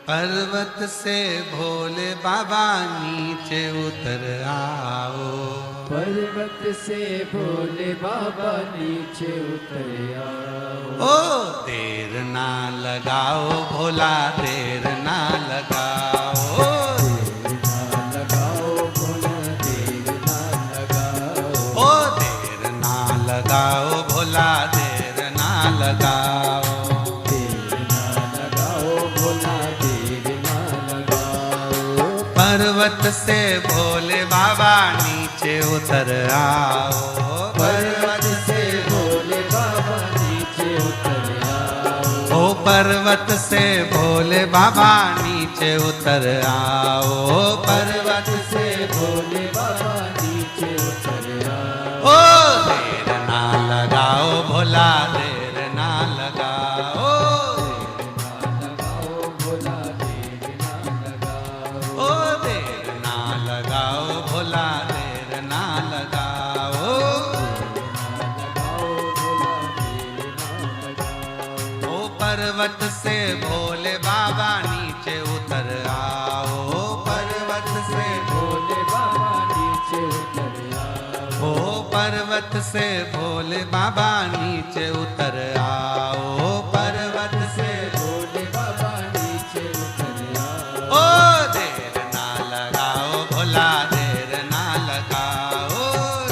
पर्वत से भोले बाबा नीचे उतर आओ। पर्वत से भोले बाबा नीचे उतर आओ। ओ देर ना लगाओ भोला, देर ना लगाओ। देर ना लगाओ भोला, देर ना लगाओ। ओ देर ना लगाओ भोला, देर ना लगाओ। पर्वत से भोले बाबा नीचे उतर आओ। पर्वत से भोले बाबा नीचे उतर आओ। ओ पर्वत से भोले बाबा नीचे उतर आओ। पर्वत से भोले बाबा नीचे उतर आओ। ओ देर ना लगाओ भोला, देर ना लगाओ। पर्वत से भोले बाबा नीचे उतर आओ। पर्वत से भोले बाबा नीचे उतर आओ। ओ पर्वत से भोले बाबा नीचे उतर आओ। पर्वत से भोले बाबा नीचे उतर आओ। ओ देर ना लगाओ भोला, देर ना लगाओ।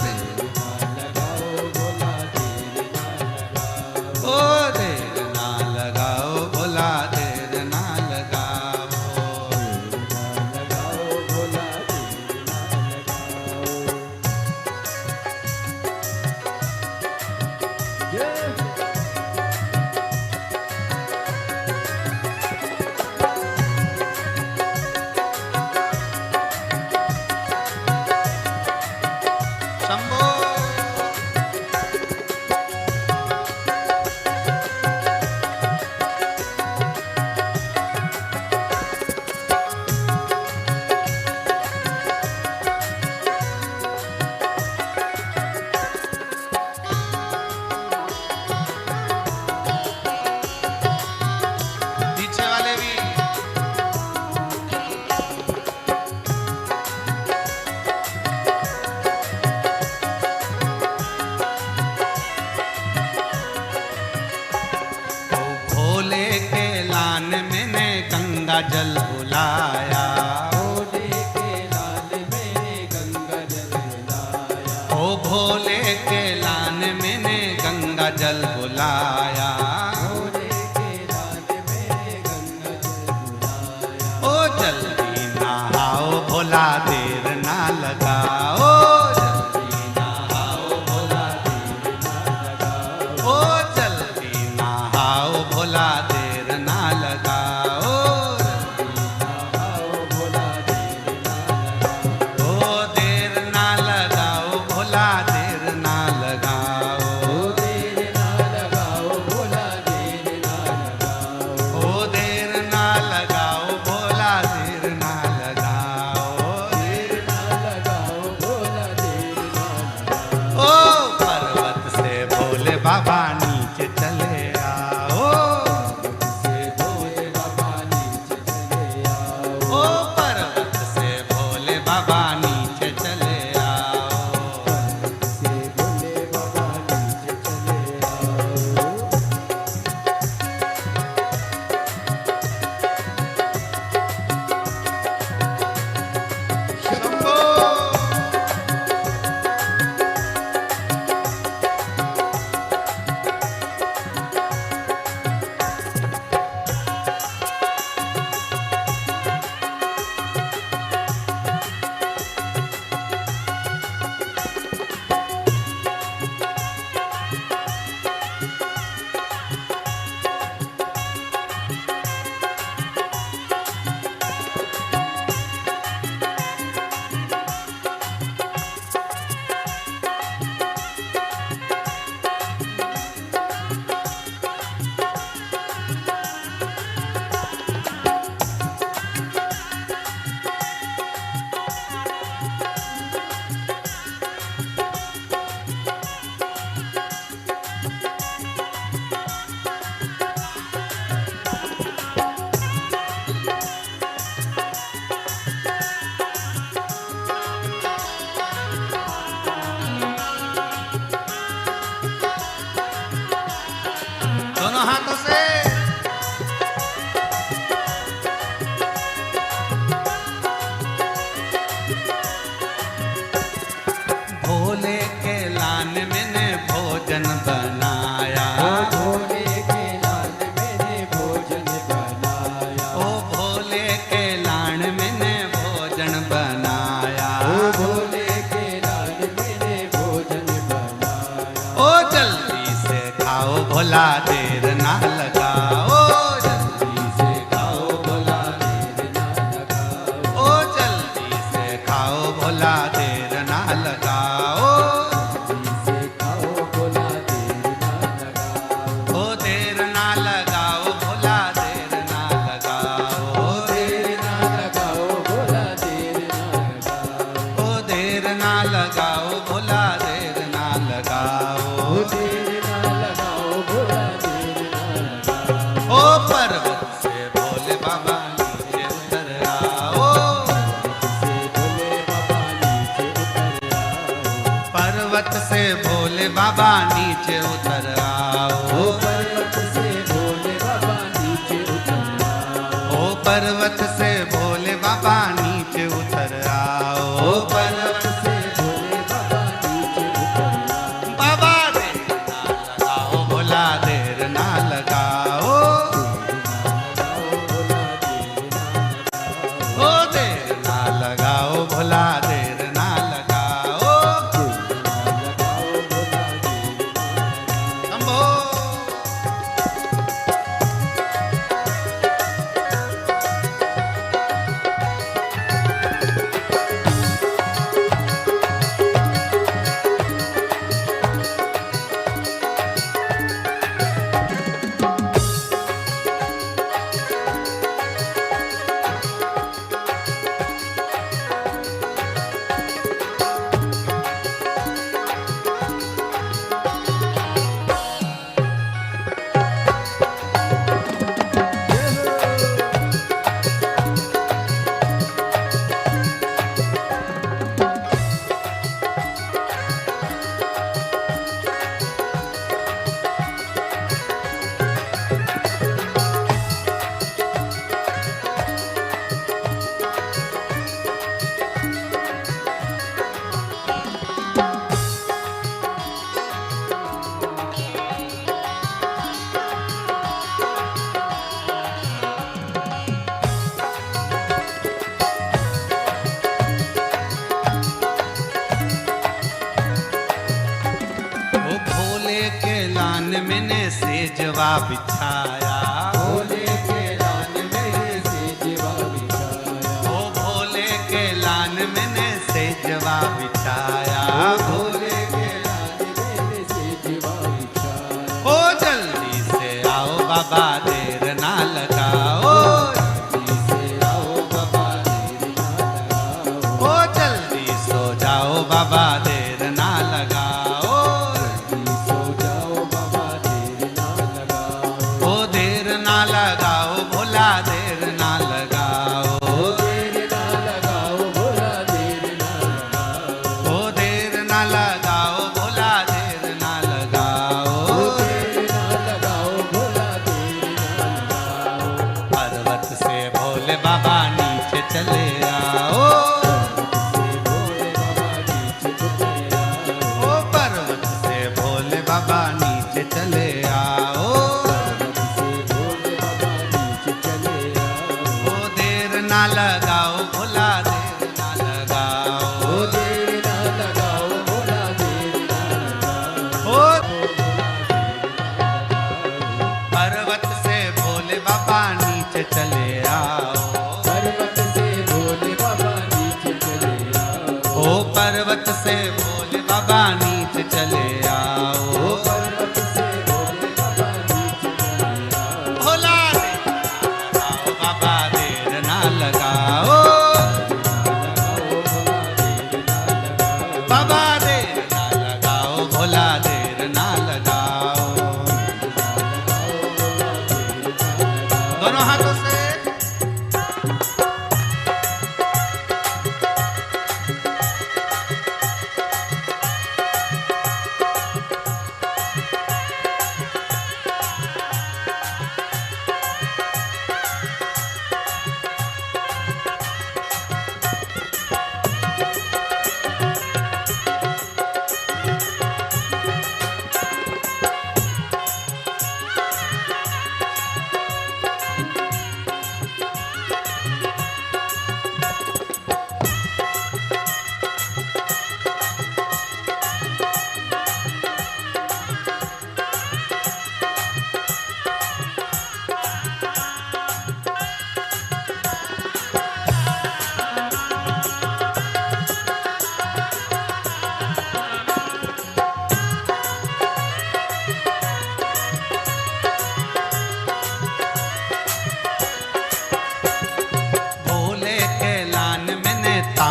देर ना लगाओ भोला, देर ना लगाओ। ओ देर ना लगाओ भोला, देर ना लगाओ। लगाओ भोला, देर ना लगाओ। शंभो पीछे वाले भी। ओ भोले के लान मैंने गंगा जल बुलाया। भोले के लाल मैंने गंगा जल लाया। ओ भोले के लान मैंने गंगा जल बुलाया। भोले के लाल मैंने गंगा जल लाया। ओ जल्दी नहाओ भोला, देर ना लगाओ। जल्दी नहाओ भोला, देर ना लगाओ। ओ जल्दी नहाओ भोला, देर ना लगाओ। लगाओ भोला, देर ना लगाओ। ओ देर ना लगाओ भोला, देर ना लगाओ। ओ देर ना लगाओ भोला, देर ना लगाओ। ओ देर ना लगाओ भोला, देर ना लगाओ। भोला देर ना लगाओ जल्दी से खाओ भोला देर ना लगाओ। ओ जल्दी से खाओ भोला देर ना लगाओ जल्दी से खाओ भोला देर ना लगाओ। ओ देर ना लगाओ भोला देर ना लगाओ देर ना लगाओ भोला देर ना लगाओ। ओ देर ना लगाओ भोला देर ना लगाओ देर ना लगाओ भोला देर ना लगाओ। ओ पर्वत से भोले बाबा नीचे उतर आओ से भोले बाबा नीचे उतर आओ। पर्वत से भोले बाबा नीचे उतर आओ पर्वत से भोले बाबा नीचे उतर आओ। ओ पर्वत से भोले बाबा नीचे उतर आओ पर्वत से भोले बाबा नीचे उतर आओ। बाबा देर ना लगाओ भोला देर ना लगाओ ओ देर ना लगाओ भोला देर ना लगाओ शंभो ओ भोले के लान मैंने सेजवा बिछाया भोले के लान में से जीवा बिछाया। ओ भोले के लान मैंने सेजवा बिछाया भोले के लान में से जीवा बिछाया। ओ जल्दी से आओ बाबा देर ना लगाओ जल्दी से आओ बाबा देर ना लगाओ। ओ जल्दी सो जाओ बाबा देर ना लगाओ जल्दी सो जाओ बाबा देर ना लगाओ। ओ देर ना लगाओ भोला देर ना लगाओ देर ना लगाओ भोला देर ना लगाओ। ओ देर ना लगाओ भोला देर ना लगाओ देर ना लगाओ भोला देर ना लगाओ। पर्वत से भोले बाबा नीचे चले आओ से भोले बाबा नीचे उतर आओ। ओ पर्वत से भोले बाबा नीचे चले आओ से भोले बाबा नीचे चले आओ। ओ देर ना लगाओ भोला देर ना लगाओ देर ना लगाओ भोला देर ना लगाओ। ओ पर्वत से भोले बाबा नीचे चले आओ पर्वत से भोले बाबा नीचे चले आओ। ओ पर्वत से भोले बाबा नीचे चले आओ पर्वत से भोले बाबा नीचे चले आओ। भोला देर ना लगाओ बाबा देर ना लगाओ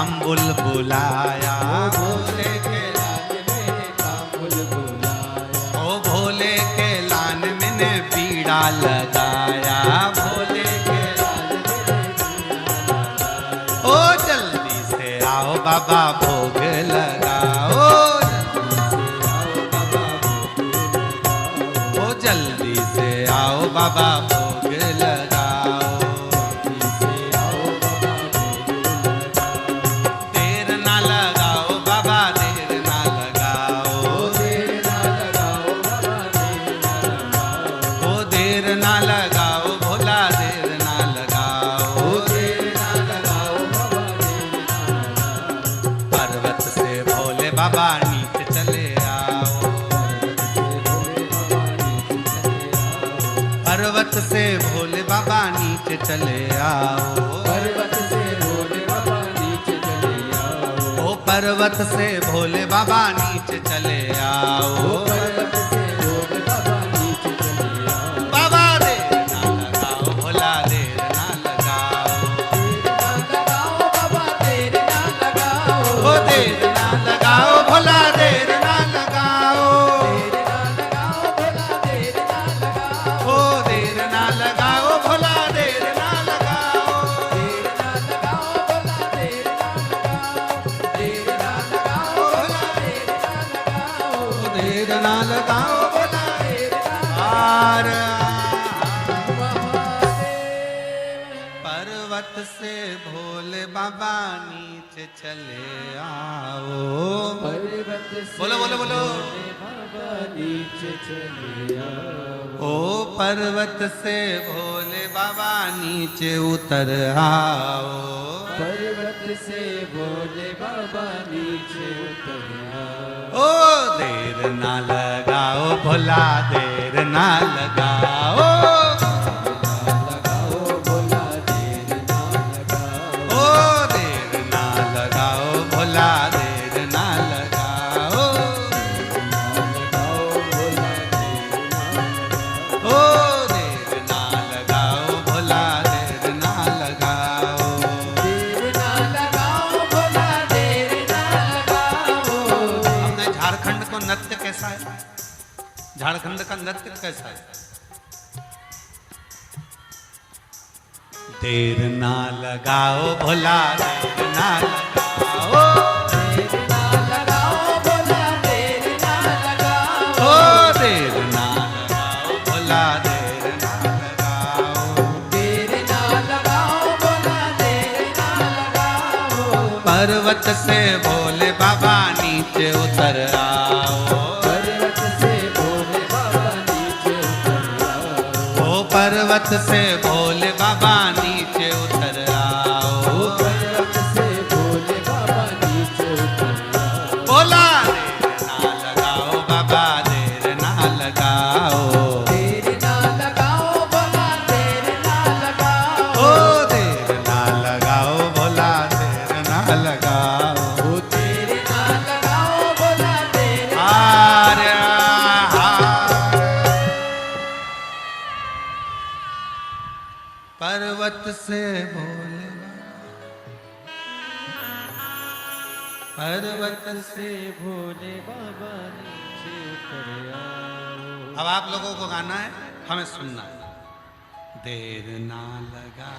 तांबुल बुलाया, भोले के ओ भोले के लान मैंने बीड़ा लगाया, भोले के ओ जल्दी से आओ बाबा भोग लगाओ, ओ जल्दी से आओ बाबा भोग लगाओ, देर ना लगाओ बाबा देर ना लगाओ, ओ देर ना लगाओ भोला देर ना लगाओ, पर्वत से भोले बाबा नीचे चले आओ, पर्वत से भोले बाबा नीचे चले आओ, ओ पर्वत से भोले बाबा नीचे चले आओ, बाबा देर ना लगाओ भोला देर ना लगाओ, ओ देर ना लगाओ भोला देर ना लगाओ, ओ देर ना लगाओ भोला देर ना लगाओ, ओ देर ना लगाओ भोला आर पर्वत से भोले बाबा नीचे चले आओ, बोलो बोलो बोलो, ओ पर्वत से भोले बाबा नीचे उतर आओ, पर्वत से भोले बाबा नीचे उतर आओ, ओ देर ना लगाओ भोला देर ना लगाओ, भोला देर ना लगाओ, ओ देर ना लगाओ भोला देर ना लगाओ, ओ देर ना लगाओ भोला देर ना लगाओ, हमने झारखंड को नृत्य कैसा है, झारखंड का नृत्य कैसा है, देर ना लगाओ भोला देर ना लगाओ, ओ देर ना लगाओ भोला देर ना लगाओ, पर्वत से भोले बाबा नीचे उतर आओ, ओ पर्वत से भोले बाबा नीचे उतर आओ, बोला देर ना लगाओ बाबा देर ना लगाओ, ओ देर ना लगाओ भोला देर ना लगाओ, आर्य पर्वत से भोले पर्वत से भोले बाबा नीचे उतर आओ, अब आप लोगों को गाना है, हमें सुनना है, देर ना लगा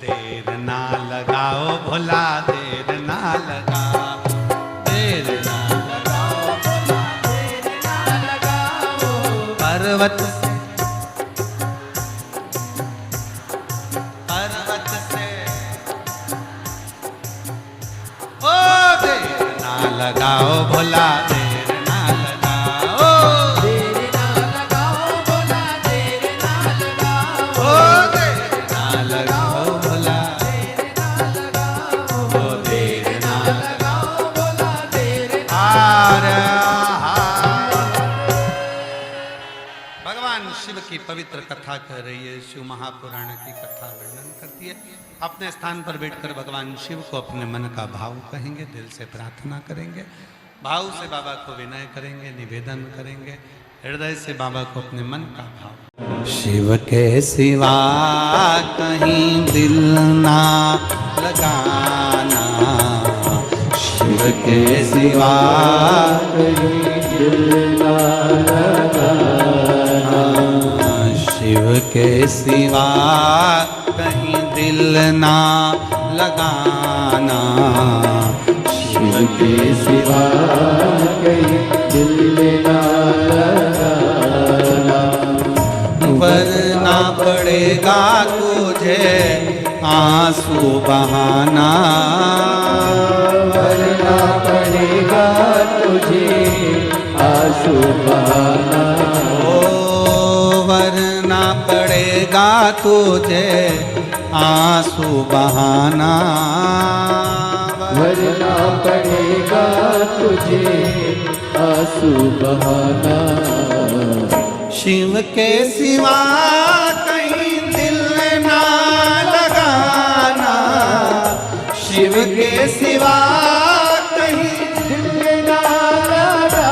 देर ना लगाओ भोला देर ना लगाओ, देर ना लगाओ भोला देर ना लगाओ, पर्वत से ओ देर ना लगाओ भोला देर ना लगाओ, ओ देर ना लगाओ भोला, ओ देर ना आर्य भगवान शिव की पवित्र कथा कह रही है, शिव महापुराण की कथा वर्णन करती है। अपने स्थान पर बैठकर भगवान शिव को अपने मन का भाव कहेंगे, दिल से प्रार्थना करेंगे, भाव से बाबा को विनय करेंगे, निवेदन करेंगे, हृदय से बाबा को अपने मन का भाव। शिव के सिवा कहीं दिल ना लगाना, शिव के सिवा कहीं दिल ना लगाना, शिव के सिवा कहीं दिल ना लगाना, शिव के सिवा कहीं दिल ना लगाना, वरना पड़ेगा तुझे आंसू बहाना, वरना पड़ेगा तुझे आंसू बहाना, ओ वरना पड़ेगा तुझे आंसू बहाना, वरना पड़ेगा तुझे आंसू बहाना, शिव के सिवा कहीं दिल ना लगाना, शिव के सिवा कहीं दिल ना लगाना,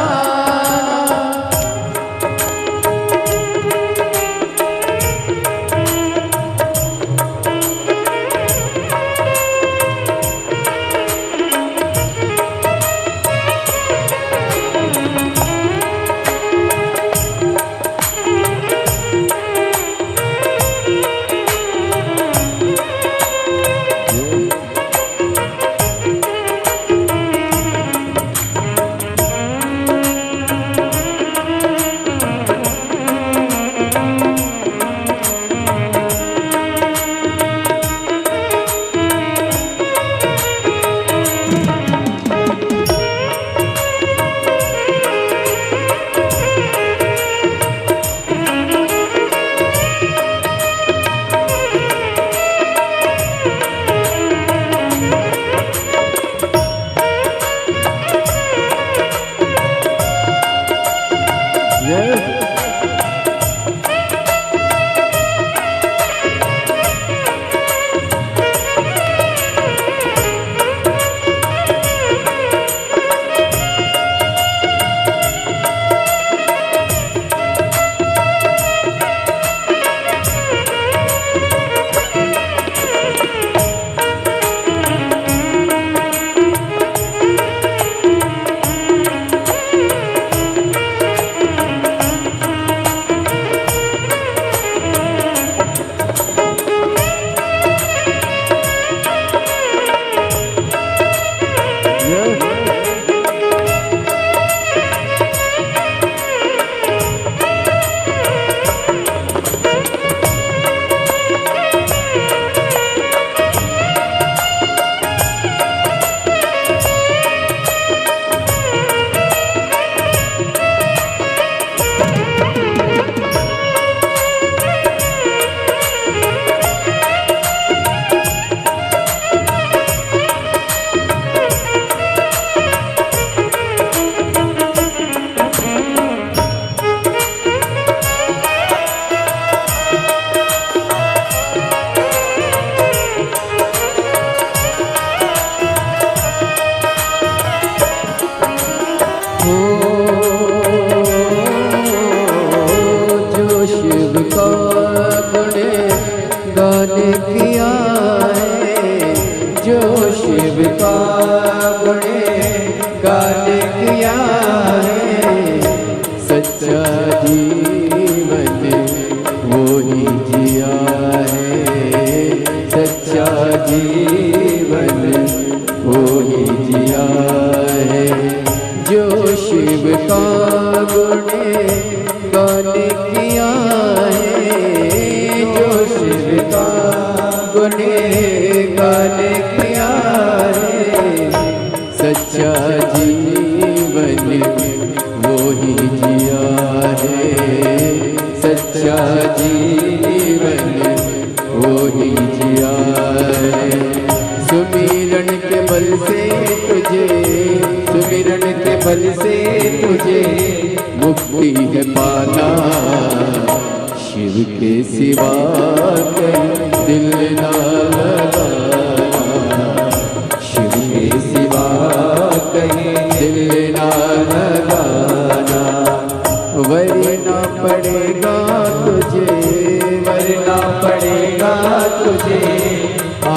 वरी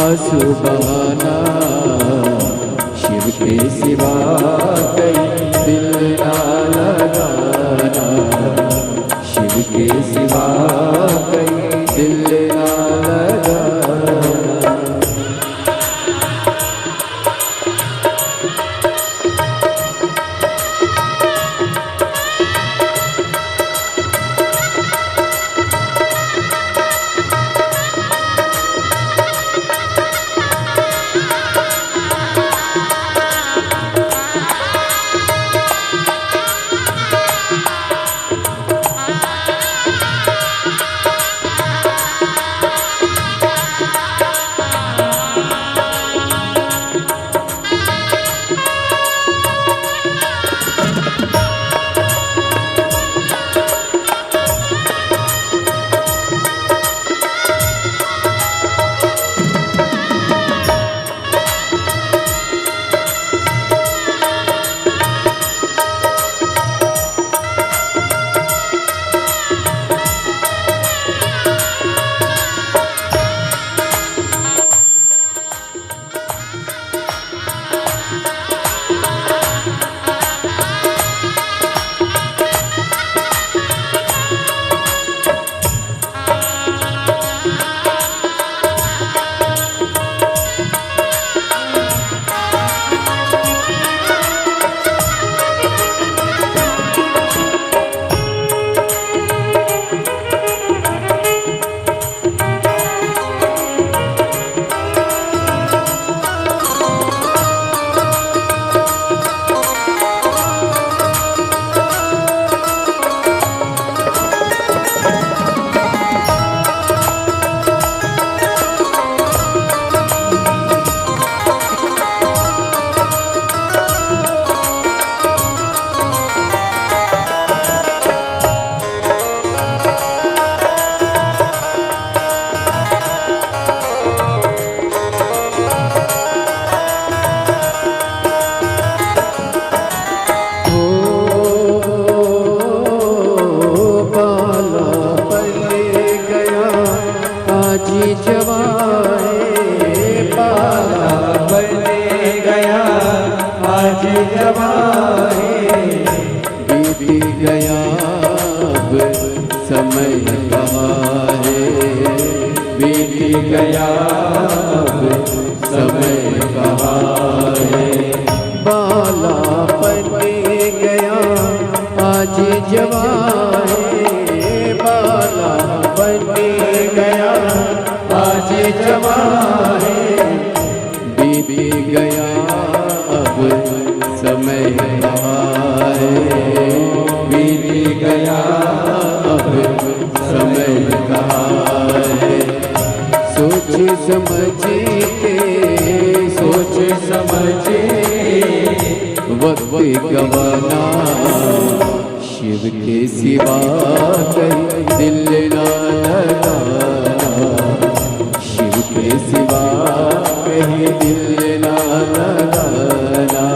आंसू बहाना, शिव के सिवा कहीं दिल ना लगाना, शिव के सिवा कहीं दिल ना लगाना। बीत गया अब समय कहाँ है, बीत गया अब समय कहाँ है। बाला बन गया आज जवान है, बाला बन गया आज जवान है। बीत गया अब समय कहाँ है, बीत गया अब समय कहाँ है। सोच समझ के, सोच समझ वक्त गवाना, शिव के सिवा कहीं दिल ना लगाना, शिव के सिवा कहीं दिल ना लगाना।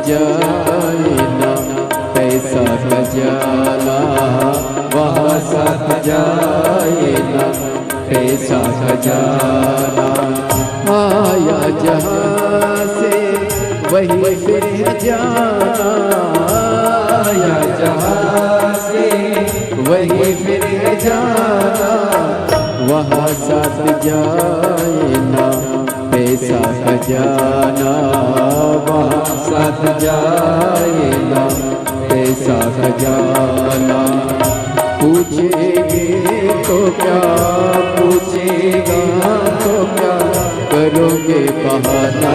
जाए ना पैसा खजाना, वहाँ साथ जाए ना पैसा खजाना। आया जहाँ से वही फिर जाना, आया जहाँ से वही फिर जाना, वहाँ साथ जाए ना पैसा खजाना, वहाँ साथ जाए ना पैसा खजाना। पूछेंगे तो क्या, पूछेगा तो क्या, करोगे बहाना,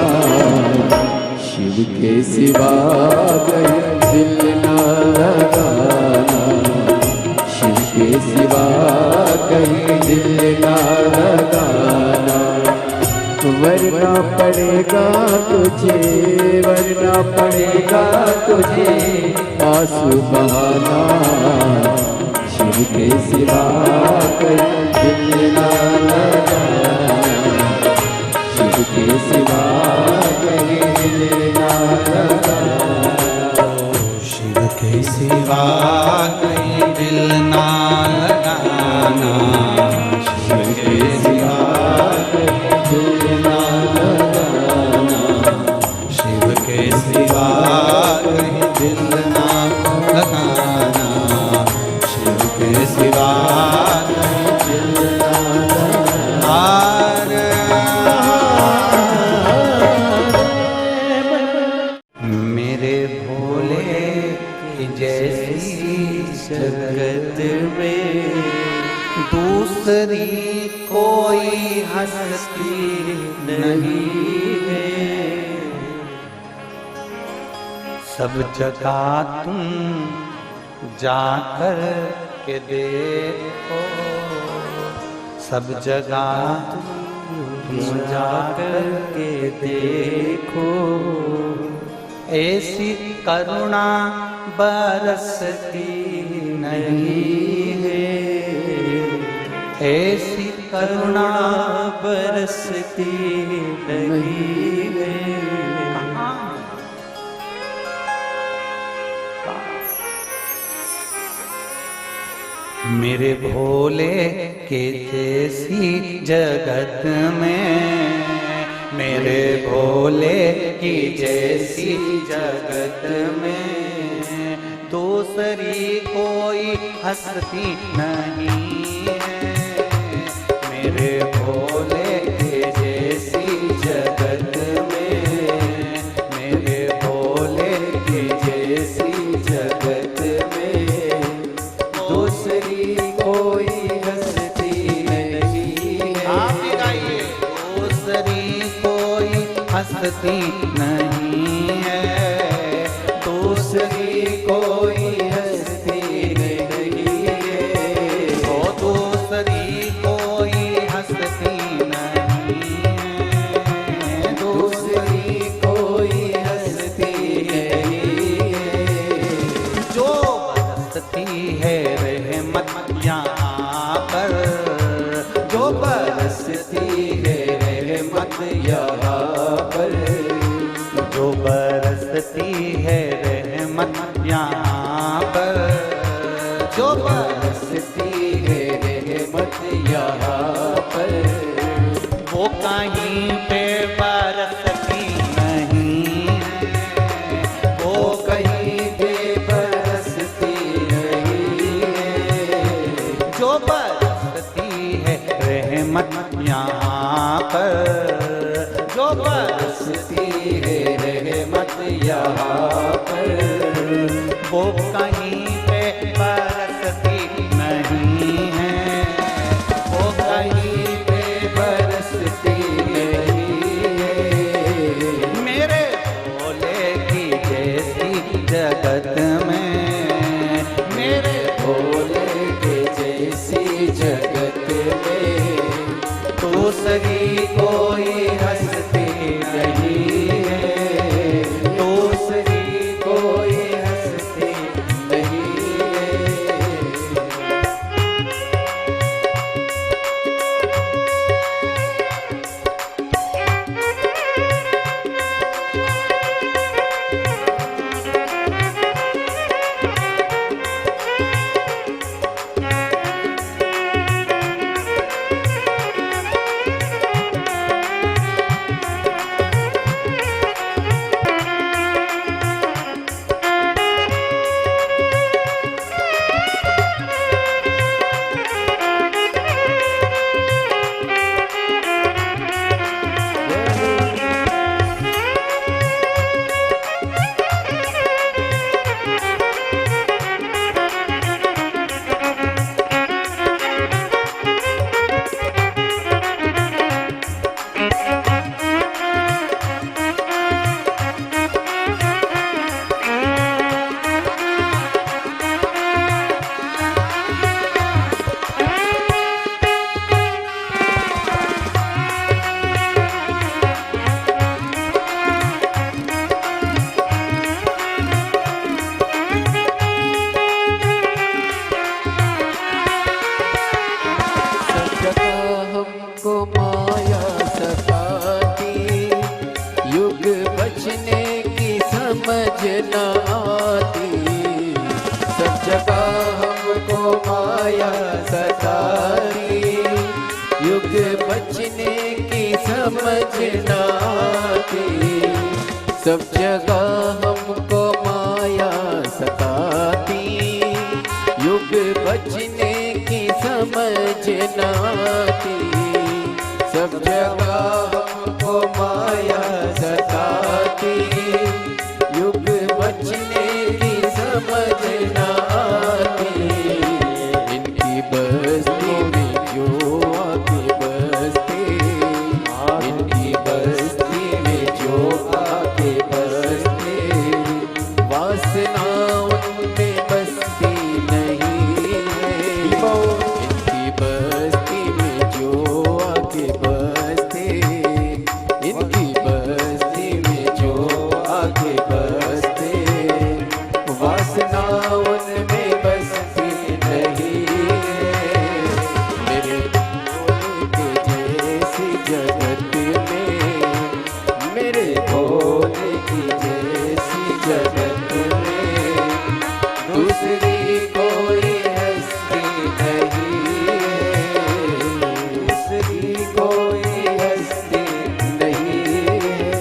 शिव के सिवा कहीं दिल ना लगाना, शिव के सिवा कहीं दिल ना लगाना। वरना पड़ेगा तुझे, वरना पड़ेगा तुझे आंसू बहाना, शिव के सिवा कहीं दिल ना लगाना, शिव के सिवा कहीं दिल ना लगाना, शिव के सिवा कहीं दिल ना लगाना, शिव के सिवा दिल ना लगाना, शिव के सिवा कहीं दिल ना लगाना, शिव के सिवा कहीं दिल ना लगाना। मेरे भोले की जैसी जगत में दूसरी कोई हस्ती नहीं है। सब जगह तुम जाकर के देखो, सब जगह तुम जाकर के देखो, ऐसी करुणा बरसती नहीं है, ऐसी करुणा बरसती नहीं है। मेरे भोले के जैसी जगत में, मेरे भोले की जैसी जगत में दूसरी कोई हस्ती नहीं है। मेरे भोले के जैसी जगत में, मेरे भोले के जैसी जगत में दूसरी कोई हस्ती नहीं है। आप भी गाइए। दूसरी कोई हस्ती नहीं है, दूसरी कोई हस्ती नहीं है, वो दूसरी कोई हस्ती नहीं है, दूसरी कोई हस्ती नहीं है। जो बरसती है रहमत यहाँ पर, जो बरसती है रहमत यहाँ पर, जो बरसती है रहमत यहाँ पर, जो बरसती है रहमत यहाँ पर, वो कहीं पे बरसती नहीं है, वो कहीं पे बरसती नहीं है। जो बरसती है रहमत यहाँ पर, जो बरसती है रहमत यहाँ पर, वो कहीं पे बरसती नहीं है, वो कहीं पे बरसती नहीं है। मेरे भोले की जैसी जगत में, मेरे भोले के जैसी जगत में दूसरी कोई हस्ती नहीं है, दूसरी कोई हस्ती नहीं माया सताती, युग बचने की समझ न आती। सब जगह हमको माया सताती, युग बचने की समझ न आती। सब जगह हमको माया सताती, युग बचने की समझ न आती। इनकी बस्ती में जो आके बसते, इनकी बस्ती में जो आके बसते, वासना उनमें बसती नहीं है। इनकी बस्ती में जो आके बसते, इनकी बस्ती में जो आके बसते, वासना उनमें बसती नहीं है। मेरे भोले के जैसी जगत में, मेरे भोले की जैसी जगत में, दूसरी कोई हस्ती नहीं है। दूसरी कोई हस्ती नहीं है।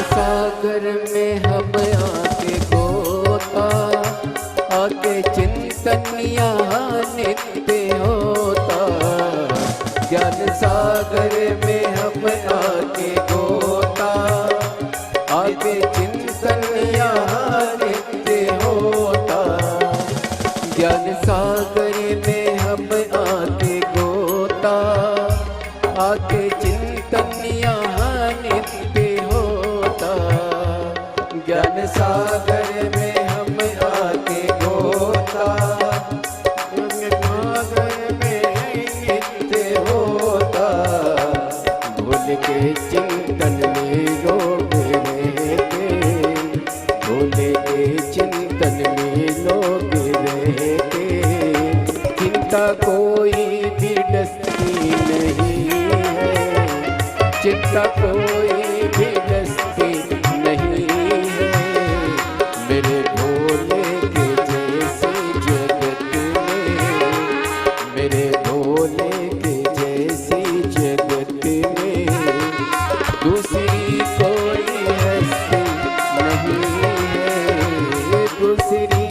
सागर में हम आके गोता, आके चिंतन यहाँ नित्य होता। ज्ञान सागर में हम आके गोता, आके चिंतन यहाँ नित्य होता। ज्ञान सागर में हम आके गोता, आके चिंतन यहाँ नित्य होता। ज्ञान सागर में हम आके गोता, सागर में नित्य होता। भूल के चिंतन में लोग रहते, भूल के चिंतन में लोग रहते। चिंता कोई भी डसती नहीं है, चिंता कोई भी डसती नहीं है। मेरे भोले के जैसी जगत में, मेरे भोले के जैसी जगत में, दूसरी कोई हस्ती नहीं है। दूसरी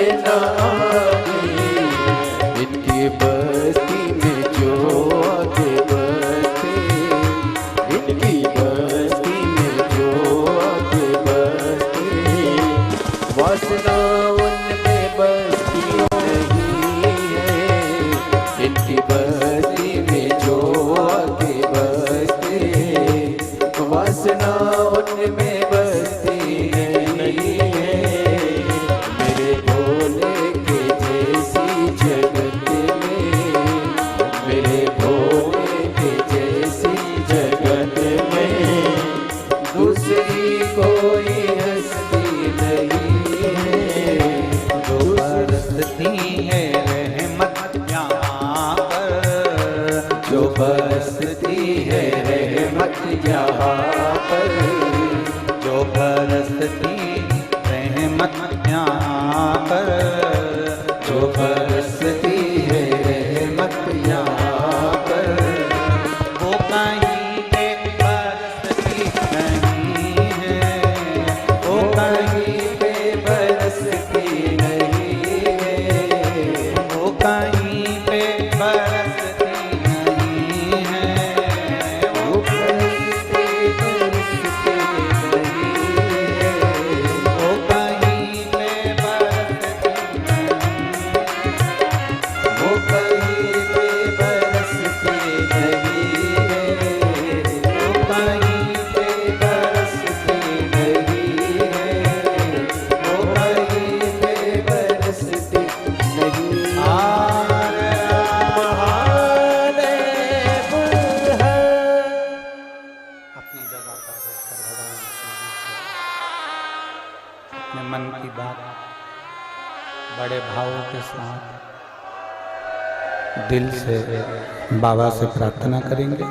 न आगे, इनकी बस्ती में जो आगे बढ़ते, इनकी बस्ती में जो आगे बढ़ते, वासना उनमें बस्ती नहीं है, इनकी बस्ती में जो आगे बढ़ते, वासना उनमें बस्ती नहीं है। मेरे भोले के जैसी जगत में, मेरे भोले के जैसी जगत में, दूसरी कोई हस्ती नहीं है, जो बरसती है रहमत यहाँ पर, जो बरसती है रहमत यहाँ पर, जो बरसती रहमत यहाँ पर, जो बरसती है रहमत यहाँ पर, वो कहीं पे बरसती नहीं है, वो कहीं पे बरसती नहीं है, वो कहीं पे बरसती नहीं है, वो कहीं पे बरसती नहीं है, वो कहीं पे बरसती नहीं, वो कहीं पे बरसती नहीं है, वो कहीं पे बरसती नहीं है, वो कहीं पे बरसती नहीं है। अपनी जगह पर होकर भगवान शिव जी से अपने मन की बात बड़े भावों के साथ दिल से बाबा से प्रार्थना करेंगे।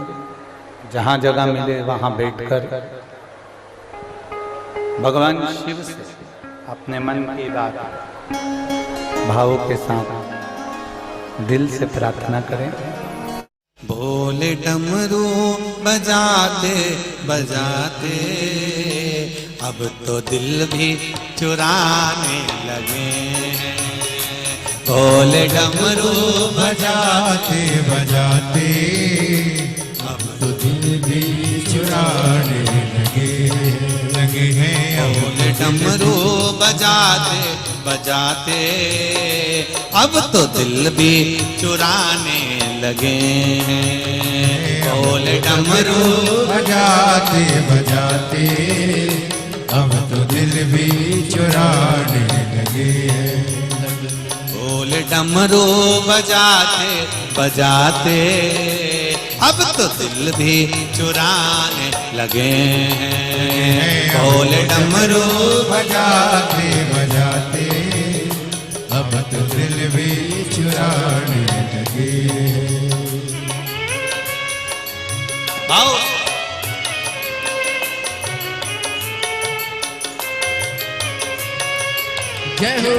जहाँ जगह मिले वहाँ बैठकर भगवान शिव से अपने मन की बात भावों के साथ दिल से प्रार्थना करें। भोले डमरू बजाते बजाते अब तो दिल भी चुराने लगे हैं। भोले डमरू बजाते बजाते अब तो दिल भी चुराने लगे हैं। भोले डमरू बजाते बजाते अब तो दिल भी चुराने लगे हैं। भोले डमरू बजाते बजाते अब तो दिल भी चुराने लगे हैं। भोले डमरू बजाते बजाते अब तो दिल भी चुराने लगे हैं। भोले डमरू बजाते बजाते अब तो दिल भी चुराने लगे हैं। भाव जय हो।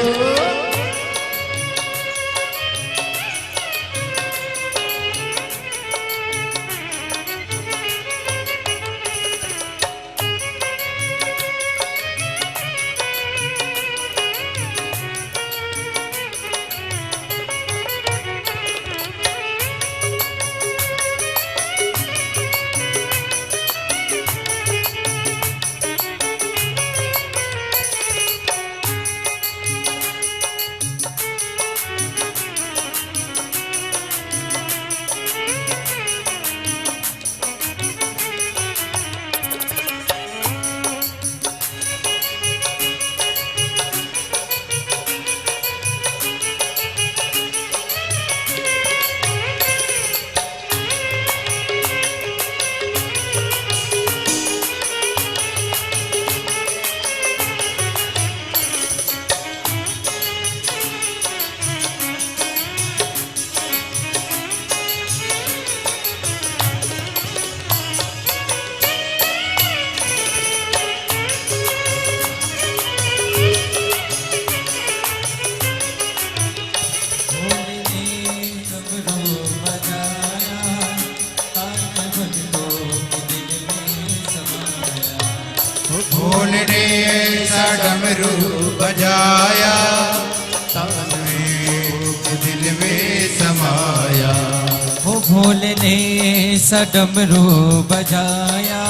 भोल ने सडमरू बजाया,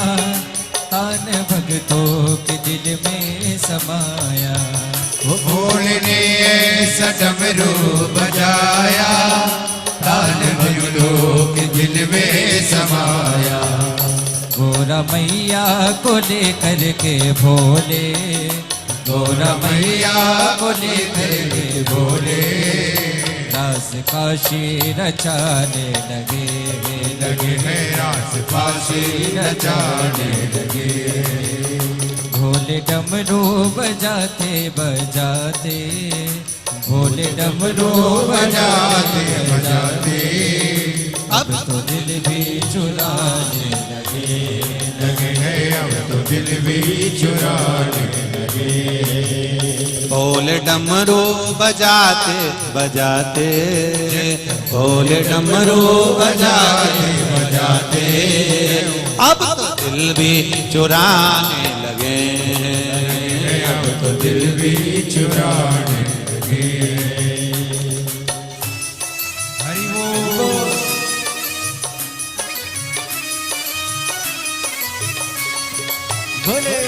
तान भक्तों के दिल में समाया। वो भोल ने ऐसा डमरू बजाया, तान भक्तों के दिल में समाया। गोरा मैया को लेकर के भोले, गोरा मैया को लेकर के भोले, रास काशी रचाने लगे, लगे हैं रास काशी रचाने लगे। भोले डमरू बजाते बजाते, भोले डमरू बजाते बजाते, अब तो दिल भी चुराने लगे, लगे हैं अब तो दिल भी चुराने लगे। बोले डमरू बजाते बजाते, बोले डमरू बजाते बजाते, अब तो दिल भी चुराने लगे। अब तो दिल भी चुराने लगे। हरि बोल। भोले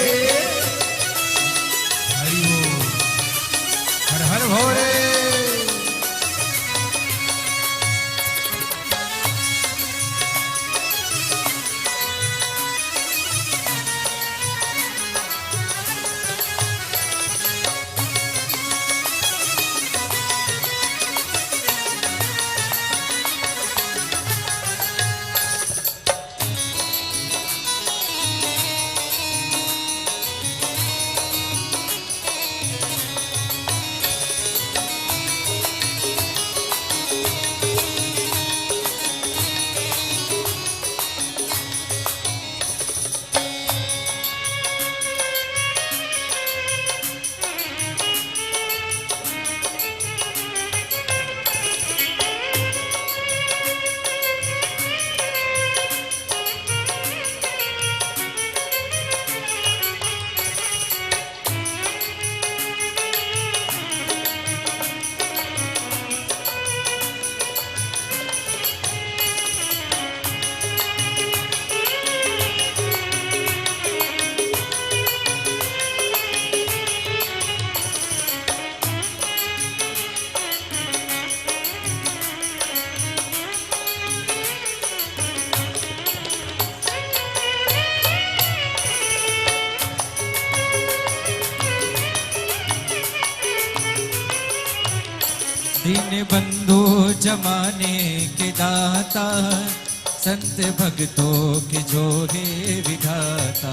हरि बोल। हर हर भोले। दीन बंधु जमाने के दाता, संत भक्तों के जो है विधाता।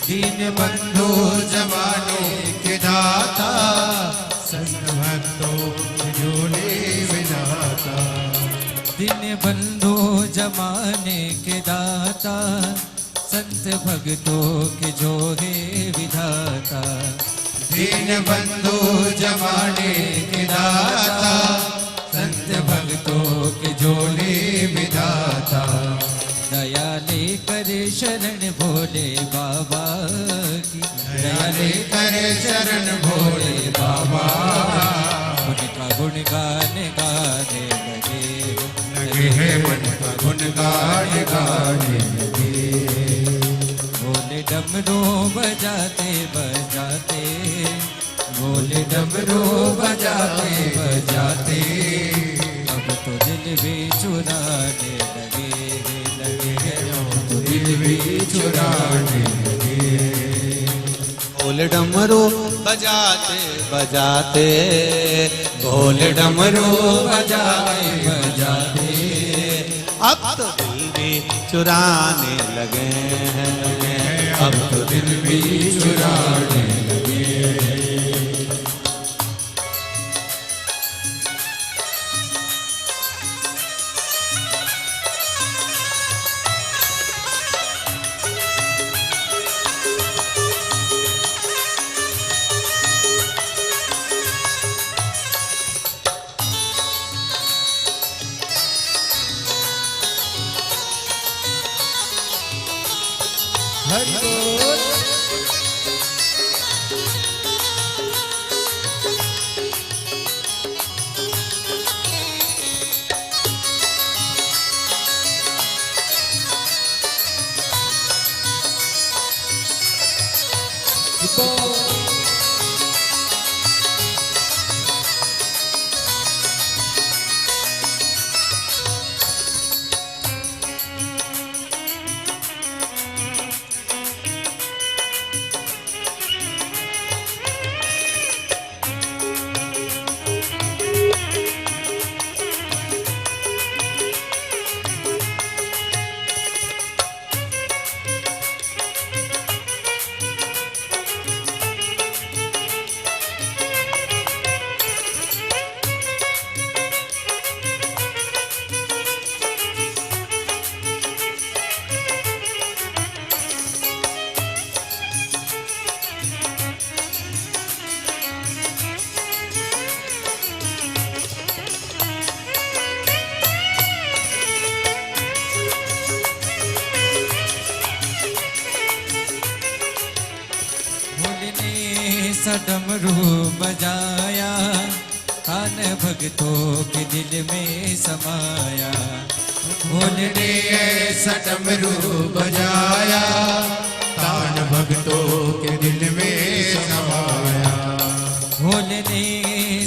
दीन बंधु जमाने के दाता, संत भक्तों के झोले विधाता। दीन बंधु जमाने के दाता, संत भक्तों के जो है विधाता। दीन बंधु जमाने के दाता, संत भक्तों के झोले विधाता। दया लेकर शरण भोले बाबा की, दया लेकर शरण भोले बाबा। उनका गुणगान गाने लगे, लगे हैं मन का गुणगान गाने लगे। भोले डमरू बजाते बजाते, भोले डमरू बजाते बजाते, अब तो दिल भी चुराने लगे, लगे अब तो दिल भी चुराने लगे। बोले डमरू बजाते बजाते, बोले डमरू बजाते बजाते, अब तो दिल भी चुराने लगे हैं, अब तो दिल भी चुराने लगे। हरि बोल। सा डमरू बजाया, तान भक्तों के दिल में समाया। भोले ने ऐसा डमरू बजाया, तान भक्तों के दिल में समाया। भोले ने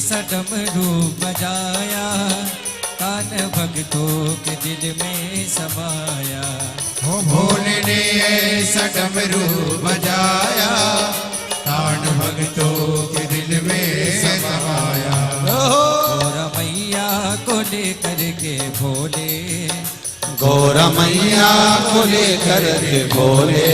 सा डमरू बजाया, तान भक्तों के दिल में समाया। हो भोले ने ऐसा डमरू बजाया, तान भक्तों के दिल में समाया। गौरा मैया को लेकर के भोले, गौरा मैया को लेकर के भोले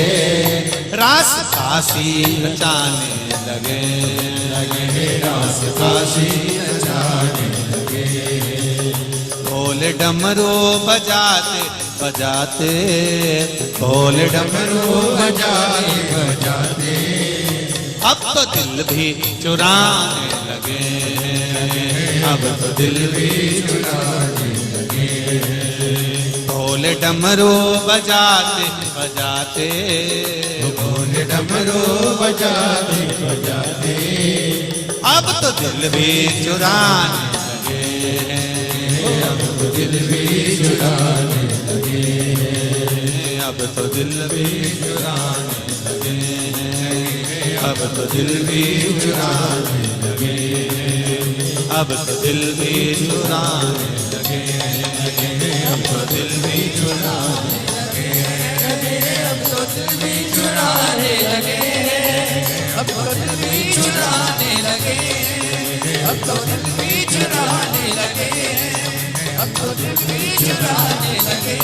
रास काशी रचाने लगे रास काशी रचाने लगे। भोले डमरू बजाते बजाते, भोले डमरू बजाते बजाते, अब तो दिल भी चुराने लगे, अब तो दिल भी चुराने लगे। भोले डमरू बजाते बजाते, भोले डमरू बजाते बजाते, अब तो दिल भी चुराने लगे, अब तो दिल भी चुराने लगे। अब तो दिल भी चुराने लगे, अब तो दिल भी चुराने लगे, अब तो दिल भी चुराने लगे, अब तो दिल भी चुराने अब तो दिल भी चुराने लगे, अब तो दिल भी चुराने लगे, अब तो दिल भी चुराने लगे, अब तो दिल भी चुराने लगे।